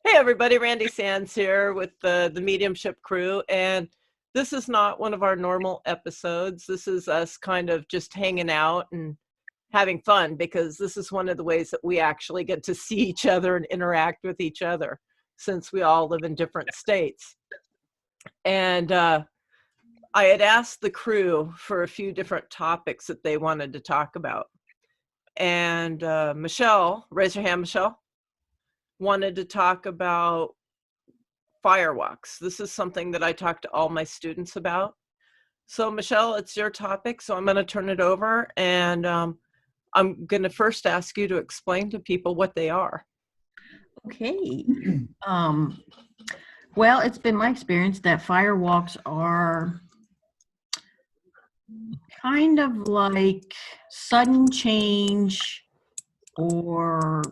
Hey everybody, Randi Sands here with the mediumship crew, and this is not one of our normal episodes. This is us kind of just hanging out and having fun because this is one of the ways that we actually get to see each other and interact with each other since we all live in different states. And I had asked the crew for a few different topics that they wanted to talk about. And Michele, raise your hand, Michele, wanted to talk about firewalks. This is something that I talk to all my students about. So Michele, it's your topic, so I'm going to turn it over, and I'm going to first ask you to explain to people what they are. Okay. Well, it's been my experience that firewalks are kind of like sudden change, or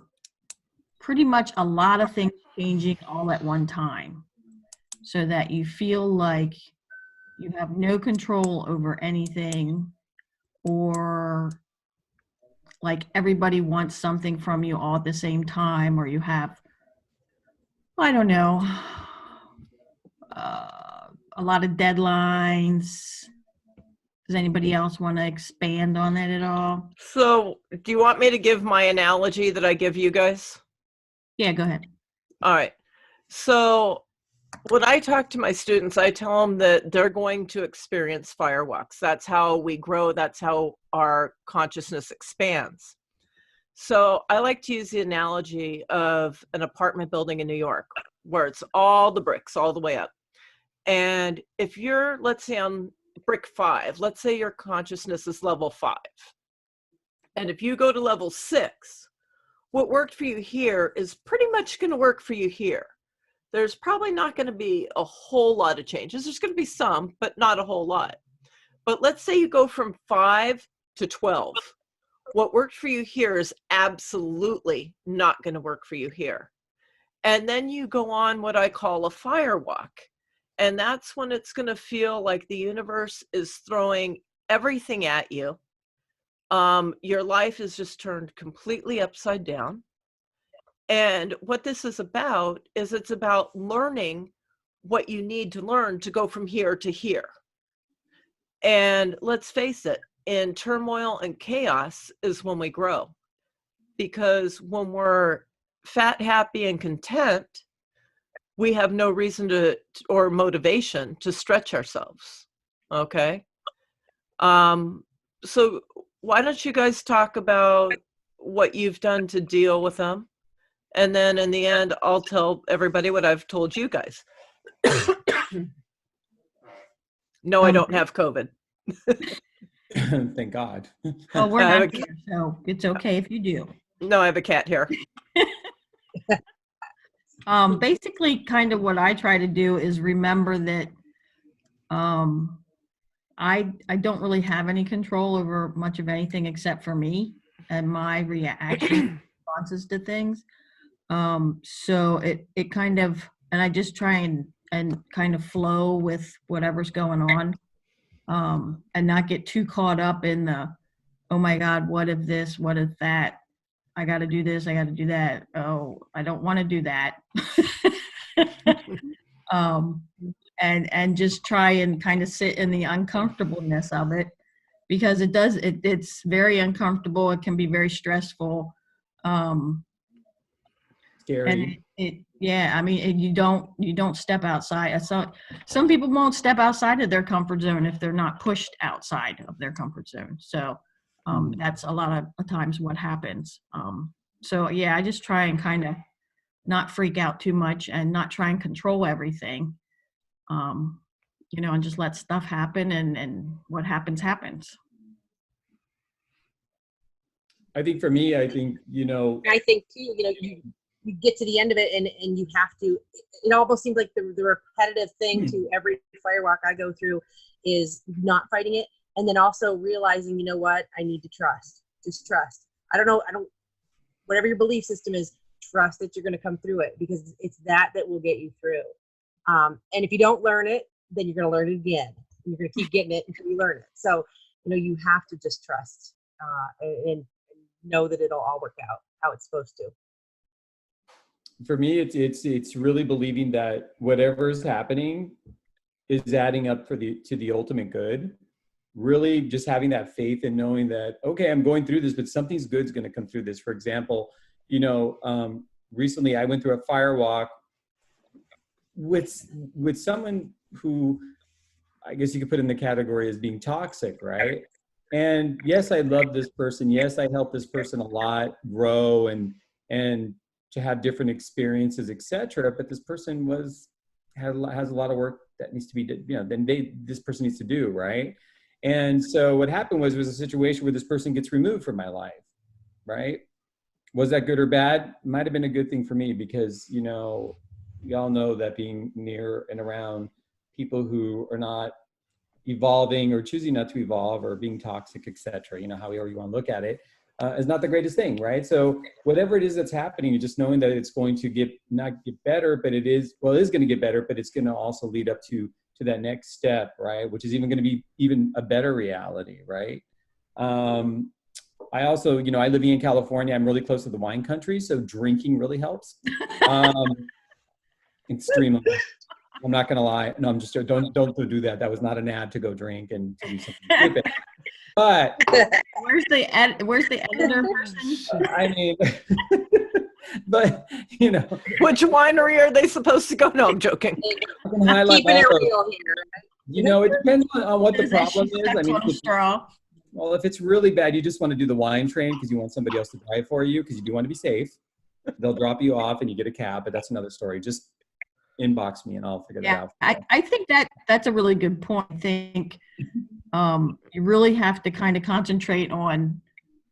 pretty much a lot of things changing all at one time, so that you feel like you have no control over anything, or like everybody wants something from you all at the same time, or you have, I don't know, a lot of deadlines. Does anybody else want to expand on that at all? So do you want me to give my analogy that I give you guys? Yeah, go ahead. All right. So when I talk to my students, I tell them that they're going to experience firewalks. That's how we grow. That's how our consciousness expands. So I like to use the analogy of an apartment building in New York, where it's all the bricks all the way up. And if you're, let's say on brick 5, let's say your consciousness is level 5. And if you go to level 6, what worked for you here is pretty much going to work for you here. There's probably not going to be a whole lot of changes. There's going to be some, but not a whole lot. But let's say you go from 5 to 12. What worked for you here is absolutely not going to work for you here. And then you go on what I call a firewalk. And that's when it's going to feel like the universe is throwing everything at you. Your life is just turned completely upside down. And what this is about is it's about learning what you need to learn to go from here to here. And let's face it, in turmoil and chaos is when we grow. Because when we're fat, happy, and content, we have no reason to, or motivation to stretch ourselves. Okay. So why don't you guys talk about what you've done to deal with them? And then in the end, I'll tell everybody what I've told you guys. No, I don't have COVID. Thank God. Well, we're not here, so it's okay if you do. No, I have a cat here. Basically, kind of what I try to do is remember that I don't really have any control over much of anything except for me and my reaction responses to things. So it kind of, and I just try and kind of flow with whatever's going on, and not get too caught up in the, oh my God, what if this, what if that? I got to do this, I got to do that. Oh, I don't want to do that. And just try and kind of sit in the uncomfortableness of it, because it's very uncomfortable. It can be very stressful. Scary. And yeah, I mean, you don't step outside. Some people won't step outside of their comfort zone if they're not pushed outside of their comfort zone. So that's a lot of times what happens. So yeah, I just try and kind of not freak out too much and not try and control everything, and just let stuff happen, and what happens. I think for me, I think too, you get to the end of it and you have to, it almost seems like the repetitive thing to every firewalk I go through is not fighting it. And then also realizing, you know what, I need to trust, just trust. I don't know, whatever your belief system is, trust that you're going to come through it, because it's that will get you through. And if you don't learn it, then you're going to learn it again. You're going to keep getting it until you learn it. So, you have to just trust and know that it'll all work out how it's supposed to. for me, it's really believing that whatever is happening is adding up to the ultimate good. Really just having that faith and knowing that, okay, I'm going through this, but something's good's going to come through this. For example, recently I went through a firewalk with someone who I guess you could put in the category as being toxic, right? And yes, I love this person. Yes, I helped this person a lot grow and to have different experiences, etc. But this person has a lot of work that needs to be, this person needs to do, right? And so what happened was a situation where this person gets removed from my life, right? Was that good or bad? Might have been a good thing for me because, we all know that being near and around people who are not evolving or choosing not to evolve or being toxic, etc., however you want to look at it, is not the greatest thing, right? So whatever it is that's happening, you're just knowing that it's going to not get better, but it is going to get better, but it's going to also lead up to that next step, right? Which is even going to be even a better reality, right? I also, I live in California. I'm really close to the wine country, so drinking really helps. Extremely. I'm not gonna lie. No, I'm just don't do that. That was not an ad to go drink and to do something stupid. But Where's the editor person? I mean, but Which winery are they supposed to go? No, I'm joking. I'm keeping it real here. It depends on what the problem is. I mean, straw. well, if it's really bad, you just want to do the wine train because you want somebody else to drive for you because you do want to be safe. They'll drop you off and you get a cab, but that's another story. Just inbox me and I'll figure that out. I think that's a really good point. I think you really have to kind of concentrate on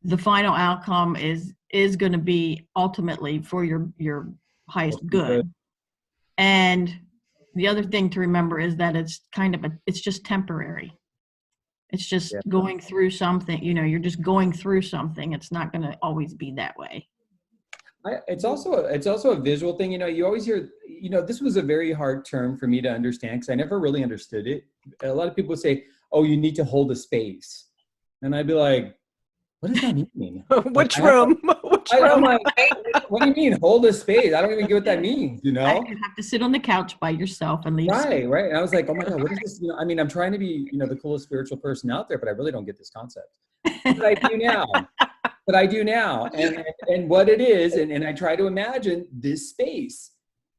the final outcome is going to be ultimately for your highest good. And the other thing to remember is that it's it's just temporary. It's just going through something, you're just going through something. It's not going to always be that way. It's also a visual thing. You always hear, this was a very hard term for me to understand because I never really understood it. A lot of people say, oh, you need to hold a space. And I'd be like, what does that mean? Which room? I'm like, what do you mean hold a space? I don't even get what that means, You have to sit on the couch by yourself and leave. Right. And I was like, oh my God, what is this? I mean, I'm trying to be, the coolest spiritual person out there, but I really don't get this concept. But I do now. And what it is, and I try to imagine this space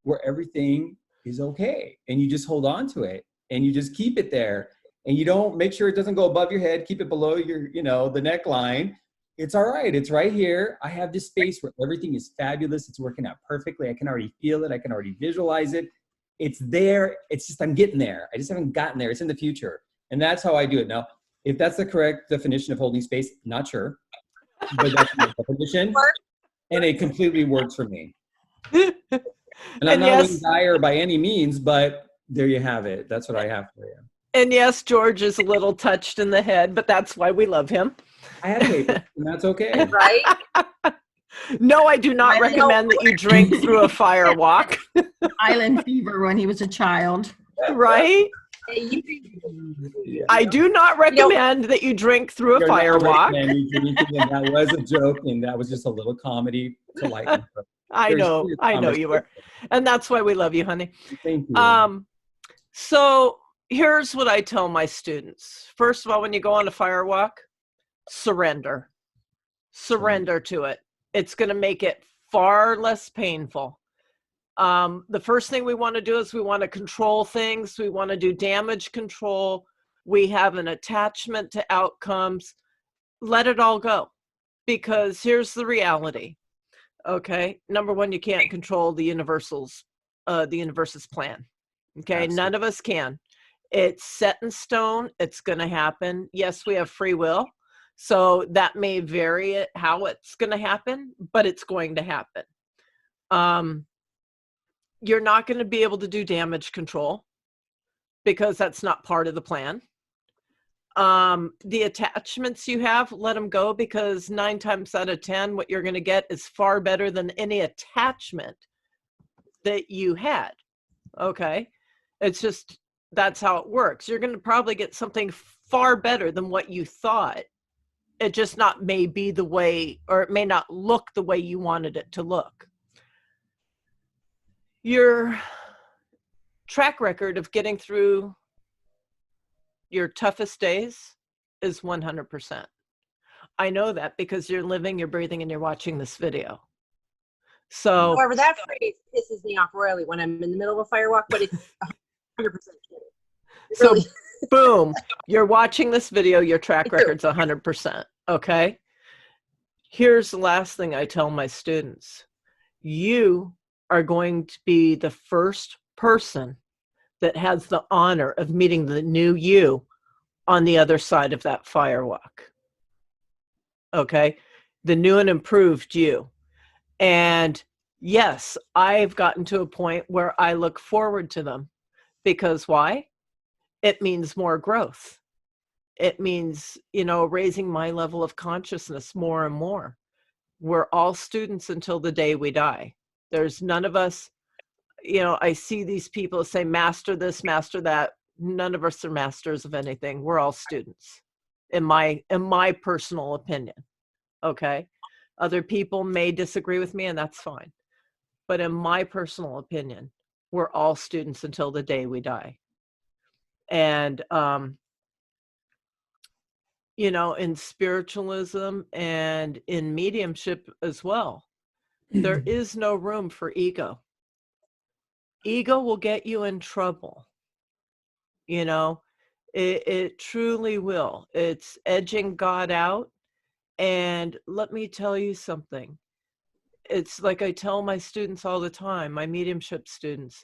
where everything is okay. And you just hold on to it and you just keep it there. And you don't make sure it doesn't go above your head, keep it below your, the neckline. It's all right. It's right here. I have this space where everything is fabulous. It's working out perfectly. I can already feel it. I can already visualize it. It's there. It's just, I'm getting there. I just haven't gotten there. It's in the future. And that's how I do it. Now, if that's the correct definition of holding space, not sure. But that's my definition. And it completely works for me. And I'm not being dire by any means, but there you have it. That's what I have for you. And yes, George is a little touched in the head, but that's why we love him. I had paper, and that's okay. Right? No, I do not recommend that you drink through a firewalk. Island fever when he was a child. Right? I do not recommend that you drink through a firewalk. That was a joke, and that was just a little comedy to lighten. I know you were. And that's why we love you, honey. Thank you. So here's what I tell my students. First of all, when you go on a firewalk, surrender. Surrender to it. It's going to make it far less painful. The first thing we want to do is we want to control things. We want to do damage control. We have an attachment to outcomes. Let it all go. Because here's the reality. Okay. Number one, you can't control the universe's plan. Okay. Absolutely. None of us can. It's set in stone. It's going to happen. Yes, we have free will. So that may vary how it's going to happen, but it's going to happen. You're not going to be able to do damage control because that's not part of the plan. The attachments you have, let them go, because 9 times out of 10, what you're going to get is far better than any attachment that you had. Okay. It's just, that's how it works. You're going to probably get something far better than what you thought. It just may be the way, or it may not look the way you wanted it to look. Your track record of getting through your toughest days is 100%. I know that because you're living, you're breathing, and you're watching this video. So, However, that phrase pisses me off royally when I'm in the middle of a firewalk, but it's 100% true. so Really. boom, you're watching this video, your track record's 100%. Okay. Here's the last thing I tell my students. You are going to be the first person that has the honor of meeting the new you on the other side of that firewalk. Okay. The new and improved you. And yes, I've gotten to a point where I look forward to them because why? It means more growth. It means, raising my level of consciousness more and more. We're all students until the day we die. There's none of us, I see these people say, master this, master that. None of us are masters of anything. We're all students, in my personal opinion. Okay. Other people may disagree with me, and that's fine. But in my personal opinion, we're all students until the day we die. And, in spiritualism and in mediumship as well, there is no room for ego. Ego will get you in trouble. It truly will. It's edging God out. And let me tell you something. It's like I tell my students all the time, my mediumship students,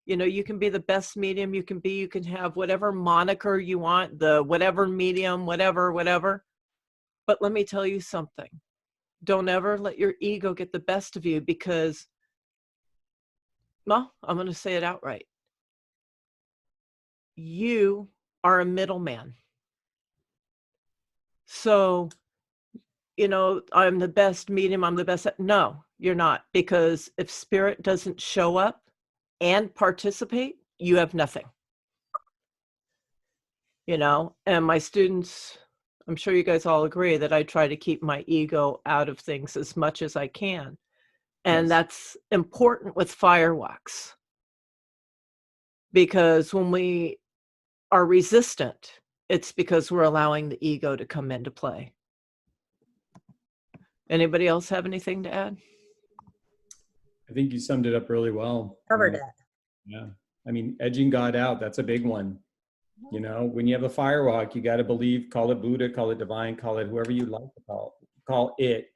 you can be the best medium you can have whatever moniker you want, the whatever medium, whatever. But let me tell you something. Don't ever let your ego get the best of you because, well, I'm going to say it outright. You are a middleman. So, I'm the best medium, I'm the best. No, you're not. Because if spirit doesn't show up and participate, you have nothing. And my students, I'm sure you guys all agree that I try to keep my ego out of things as much as I can. And Yes. that's important with firewalks. Because when we are resistant, it's because we're allowing the ego to come into play. Anybody else have anything to add? I think you summed it up really well. Covered that. Yeah. I mean, edging God out, that's a big one. When you have a firewalk, you got to believe, call it Buddha, call it divine, call it whoever you like to call it.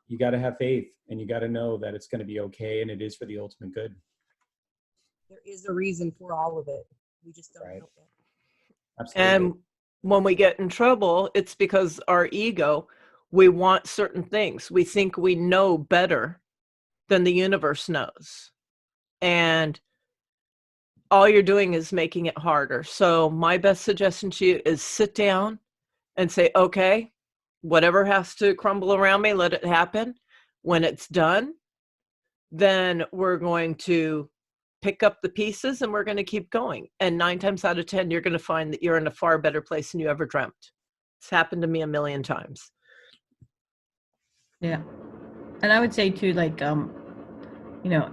You got to have faith, and you got to know that it's going to be okay, and it is for the ultimate good. There is a reason for all of it. We just don't Right. know it. Absolutely. And when we get in trouble, it's because our ego, we want certain things. We think we know better than the universe knows. And all you're doing is making it harder. So my best suggestion to you is sit down and say, okay, whatever has to crumble around me, let it happen. When it's done, then we're going to pick up the pieces and we're going to keep going. And 9 times out of 10, you're going to find that you're in a far better place than you ever dreamt. It's happened to me a million times. Yeah. And I would say too, like,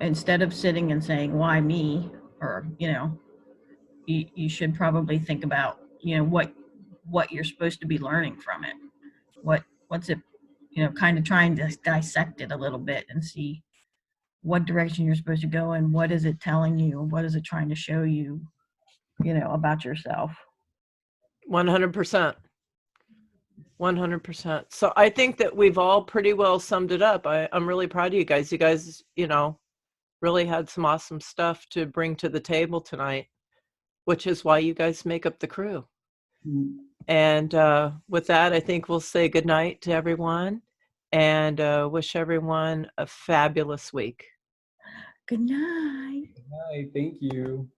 instead of sitting and saying, why me? Or, you should probably think about, what you're supposed to be learning from it. What's it, kind of trying to dissect it a little bit and see what direction you're supposed to go and what is it telling you? What is it trying to show you, about yourself? 100%. 100%. So I think that we've all pretty well summed it up. I'm really proud of you guys. You guys, really had some awesome stuff to bring to the table tonight, which is why you guys make up the crew. And with that, I think we'll say good night to everyone and wish everyone a fabulous week. Good night. Hi, thank you.